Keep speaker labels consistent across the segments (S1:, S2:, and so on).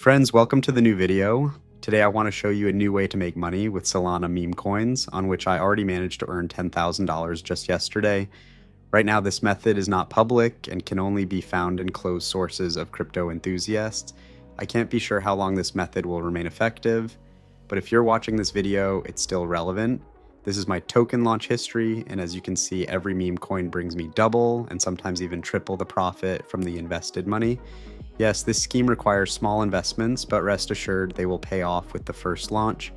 S1: Friends, welcome to the new video. Today I want to show you a new way to make money with Solana meme coins, on which I already managed to earn $10,000 just yesterday. Right now this method is not public and can only be found in closed sources of crypto enthusiasts. I can't be sure how long this method will remain effective, but if you're watching this video, it's still relevant. This is my token launch history, and as you can see, every meme coin brings me double and sometimes even triple the profit from the invested money. Yes, this scheme requires small investments, but rest assured they will pay off with the first launch.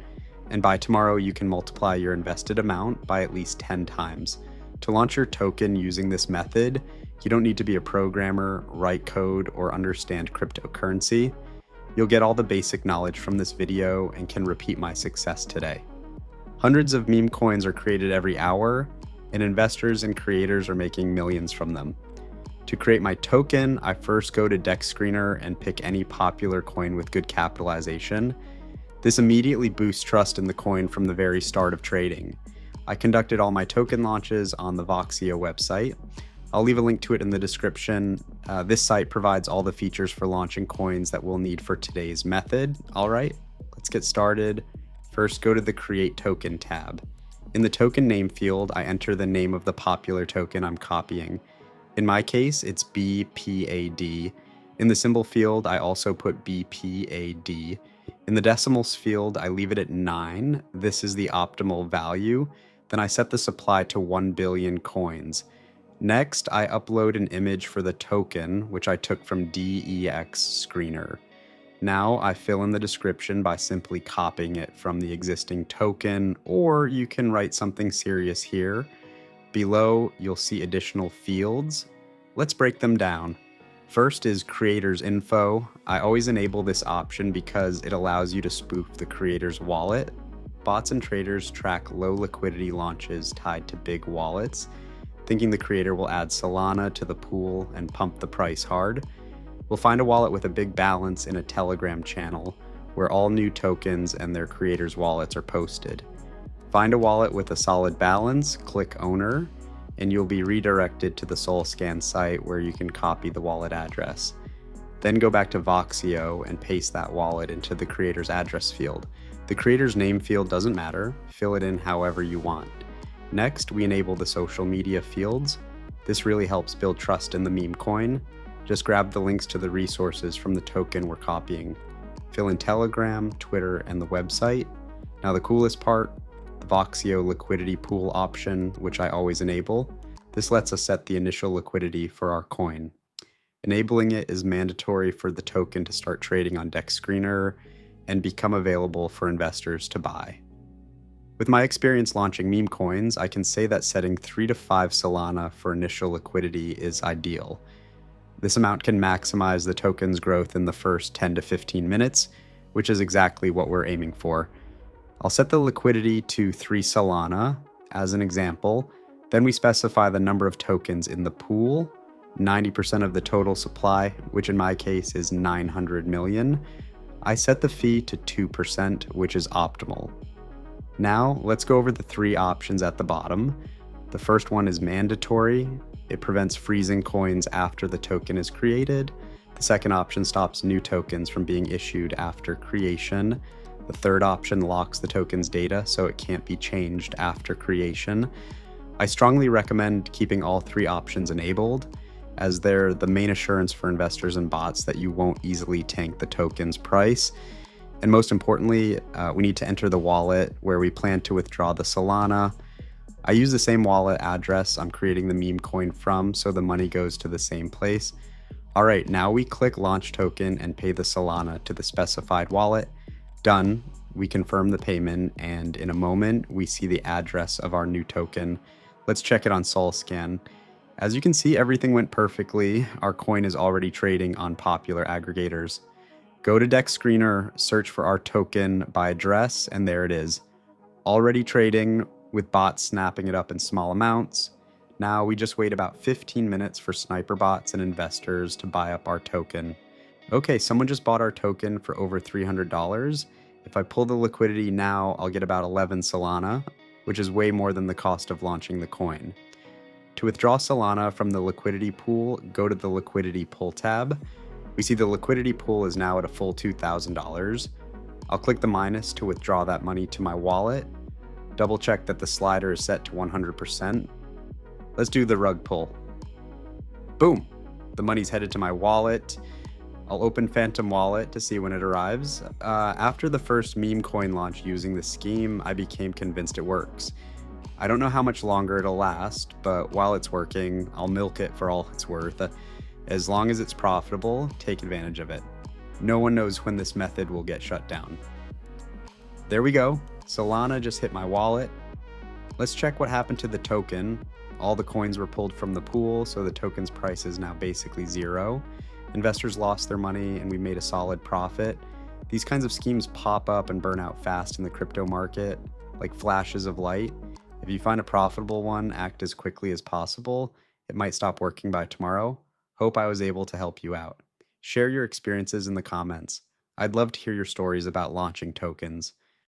S1: And by tomorrow, you can multiply your invested amount by at least 10 times. To launch your token using this method, you don't need to be a programmer, write code, or understand cryptocurrency. You'll get all the basic knowledge from this video and can repeat my success today. Hundreds of meme coins are created every hour, and investors and creators are making millions from them. To create my token, I first go to Dex Screener and pick any popular coin with good capitalization. This immediately boosts trust in the coin from the very start of trading. I conducted all my token launches on the Voxio website. I'll leave a link to it in the description. This site provides all the features for launching coins that we'll need for today's method. All right, let's get started. First, go to the Create Token tab. In the token name field, I enter the name of the popular token I'm copying. In my case, it's BPAD. In the symbol field, I also put BPAD. In the decimals field, I leave it at 9. This is the optimal value. Then I set the supply to 1 billion coins. Next, I upload an image for the token, which I took from DEX Screener. Now I fill in the description by simply copying it from the existing token, or you can write something serious here. Below, you'll see additional fields. Let's break them down. First is creator's info. I always enable this option because it allows you to spoof the creator's wallet. Bots and traders track low liquidity launches tied to big wallets, thinking the creator will add Solana to the pool and pump the price hard. We'll find a wallet with a big balance in a Telegram channel where all new tokens and their creators' wallets are posted. Find a wallet with a solid balance, click Owner, and you'll be redirected to the SolScan site where you can copy the wallet address. Then go back to Voxio and paste that wallet into the creator's address field. The creator's name field doesn't matter, fill it in however you want. Next, we enable the social media fields. This really helps build trust in the meme coin. Just grab the links to the resources from the token we're copying. Fill in Telegram, Twitter, and the website. Now the coolest part, the Voxio liquidity pool option, which I always enable. This lets us set the initial liquidity for our coin. Enabling it is mandatory for the token to start trading on Dex Screener and become available for investors to buy. With my experience launching meme coins, I can say that setting 3 to 5 Solana for initial liquidity is ideal. This amount can maximize the token's growth in the first 10 to 15 minutes, which is exactly what we're aiming for. I'll set the liquidity to 3 Solana as an example. Then we specify the number of tokens in the pool, 90% of the total supply, which in my case is 900 million. I set the fee to 2%, which is optimal. Now let's go over the 3 options at the bottom. The first one is mandatory. It prevents freezing coins after the token is created. The second option stops new tokens from being issued after creation. The third option locks the token's data so it can't be changed after creation. I strongly recommend keeping all 3 options enabled, as they're the main assurance for investors and bots that you won't easily tank the token's price. And most importantly, we need to enter the wallet where we plan to withdraw the Solana. I use the same wallet address I'm creating the meme coin from, so the money goes to the same place. All right, now we click Launch Token and pay the Solana to the specified wallet. Done. We confirm the payment, and in a moment, we see the address of our new token. Let's check it on SolScan. As you can see, everything went perfectly. Our coin is already trading on popular aggregators. Go to Dex Screener, search for our token by address, and there it is. Already trading, with bots snapping it up in small amounts. Now we just wait about 15 minutes for sniper bots and investors to buy up our token. Okay, someone just bought our token for over $300. If I pull the liquidity now, I'll get about 11 Solana, which is way more than the cost of launching the coin. To withdraw Solana from the liquidity pool, go to the liquidity pull tab. We see the liquidity pool is now at a full $2,000. I'll click the minus to withdraw that money to my wallet. Double check that the slider is set to 100%. Let's do the rug pull. Boom! The money's headed to my wallet. I'll open Phantom Wallet to see when it arrives. After the first meme coin launch using this scheme, I became convinced it works. I don't know how much longer it'll last, but while it's working, I'll milk it for all it's worth. As long as it's profitable, take advantage of it. No one knows when this method will get shut down. There we go. Solana just hit my wallet. Let's check what happened to the token. All the coins were pulled from the pool, so the token's price is now basically zero. Investors lost their money and we made a solid profit. These kinds of schemes pop up and burn out fast in the crypto market, like flashes of light. If you find a profitable one, act as quickly as possible. It might stop working by tomorrow. Hope I was able to help you out. Share your experiences in the comments. I'd love to hear your stories about launching tokens.